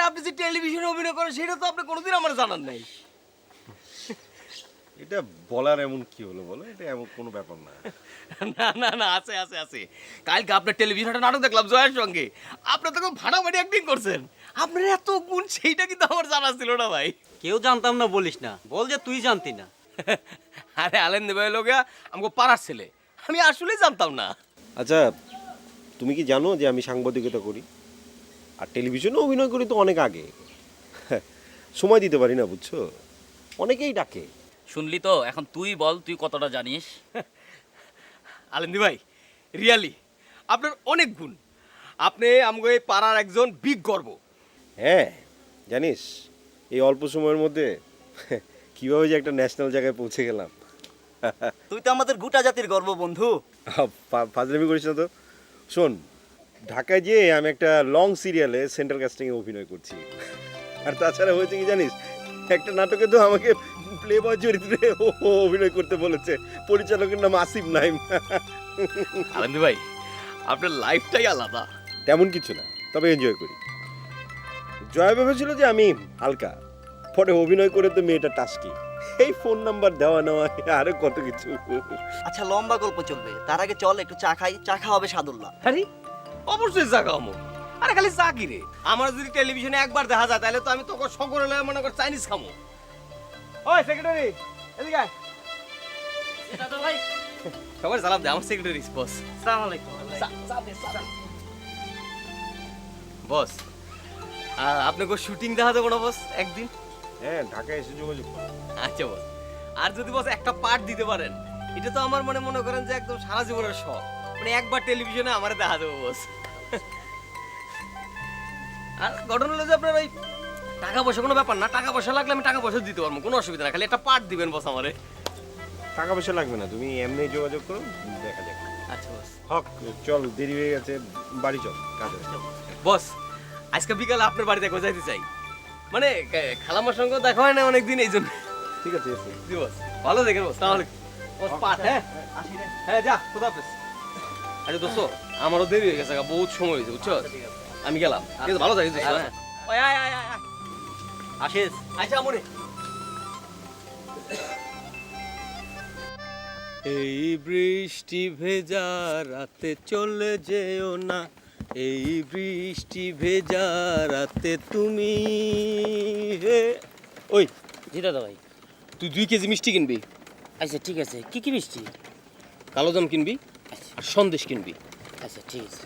আপনি যে টেলিভিশনে অভিনয় করেন সেটা তো আপনি কোনোদিন আমার জানান নাই। এটা বলার এমন কি হলো বলো, এটা এমন কোনো ব্যাপার না। না না না, আছে আছে আছে। কালকে আপনার টেলিভিশনে একটা নাটক দেখলাম জয়ের সঙ্গে। আপনি তো খুব ফাটাফাটি অ্যাক্টিং করছেন। আপনার এত গুণ সেইটা কিন্তু আমার জানা ছিল না ভাই। কেউ জানতাম না বলিস না, বল যে তুই জানতি না। আরে আলেন দেবে লোকা আমাকে পাড়ার ছেলে, আমি আসলেই জানতাম না। আচ্ছা, তুমি কি জানো যে আমি সাংবাদিকতা করি আর টেলিভিশনে অভিনয় করি তো অনেক আগে। সময় দিতে পারি না বুঝছো, অনেকেই ডাকে। শুনলি তো, এখন তুই বল তুই কতটা জানিস। আলেন্দি ভাই, রিয়ালি আপনার অনেক গুণ। আপনি আমাকে এই পাড়ার একজন বিগ গর্ব। হ্যাঁ জানিস, এই অল্প সময়ের মধ্যে কিভাবে যে একটা ন্যাশনাল জায়গায় পৌঁছে গেলাম। তুই তো আমাদের গোটা জাতির গর্ব বন্ধু। ফাজলামি করিস না তো। শোন, ঢাকায় যেয়ে আমি একটা লং সিরিয়ালে সেন্ট্রাল কাস্টিংয়ে অভিনয় করছি। আর তাছাড়া হয়েছে কি জানিস, একটা নাটকে তো আমাকে প্লে বয় চরিত্রে অভিনয় করতে বলেছে। পরিচালকের নাম আসিফ নাইম। আলেন্দি ভাই, আপনার লাইফটাই আলাদা। তেমন কিছু না, তবে এনজয় করি। জয়া ভেবেছিল যে আমি হালকা, পরে অভিনয় করে তো মেয়েটা টাস্কি। এই ফোন নাম্বার দেওয়া নেওয়া আরো কত কিছু। আচ্ছা লম্বা গল্প চলবে, তার আগে চল একটু চা খাই। চা খাওয়া হবে সাদুল্লাহ। আরে অবশ্যই চা খামো। আরে খালি চা কি রে, আমার যদি টেলিভিশনে একবার দেখা যায় তাহলে তো আমি তখন সকলে মনে কর চাইনিজ খামো। ওই সেক্রেটারি, এদিকে আয়। ভাই সবার সালাম দে, আমার সেক্রেটারি বস। আসসালামু আলাইকুম। বস, আপনাকে শুটিং দেখা যাবো না বস একদিন? হ্যাঁ, ঢাকায় এসে যোগাযোগ করো। আচ্ছা বস, আর যদি বস একটা পার্ট দিতে পারেন, এটা তো আমার মনে করেন যে একদম সারা জীবনের শখ। মানে একবার টেলিভিশনে আমার দেখা দেবো বস। আর ঘটনা হলো যে আপনার ওই টাকা পয়সা কোনো ব্যাপার না, টাকা পয়সা লাগলে আমি টাকা পয়সা দিতে পারবো, কোনো অসুবিধা না, খালি একটা পার্ট দিবেন বস আমারে। টাকা পয়সা লাগবে না, তুমি এমনি যোগাযোগ করো, দেখা যাক। আচ্ছা বস। হক, চল, দেরি হয়ে গেছে, বাড়ি চল, কাজ আছে। বস, আজকে বিকালে আপনার বাড়িতে একবার যাইতে চাই। মানে খালামার সঙ্গে দেখা হয় না অনেকদিন, এই জন্য। ঠিক আছে, এসো। জি বস, ভালো দেখেন বস। তাহলে বস পাঠ, হ্যাঁ হ্যাঁ, যা, খোদা হাফেজ। আচ্ছা দোস্ত, আমারও দেরি হয়ে গেছে, বহুত সময় হয়েছে বুঝছো। আমি গেলাম, ঠিক আছে, ভালো থাকিস দোস্ত। হ্যাঁ ওই আয় আয় আয় আয়। আসিস। আচ্ছা আমরে। এই বৃষ্টি ভেজা রাতে চলে যেও না, এই বৃষ্টি ভেজা রাতে তুমি। ওই জি দাদা ভাই। তুই 2 কেজি মিষ্টি কিনবি, আচ্ছা ঠিক আছে, কি কি মিষ্টি? কালোজাম কিনবি আর সন্দেশ কিনবি। আচ্ছা ঠিক আছে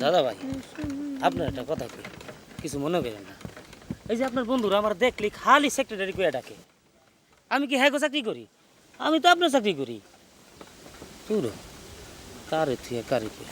দাদা ভাই। আপনার একটা কথা কি, কিছু মনে করেন না। এই যে আপনার বন্ধুরা আমার দেখলি খালি সেক্রেটারি করে ডাকে। আমি কি হ্যাগো চাকরি করি? আমি তো আপনার চাকরি করি। তুই কারে তুই কারে তুই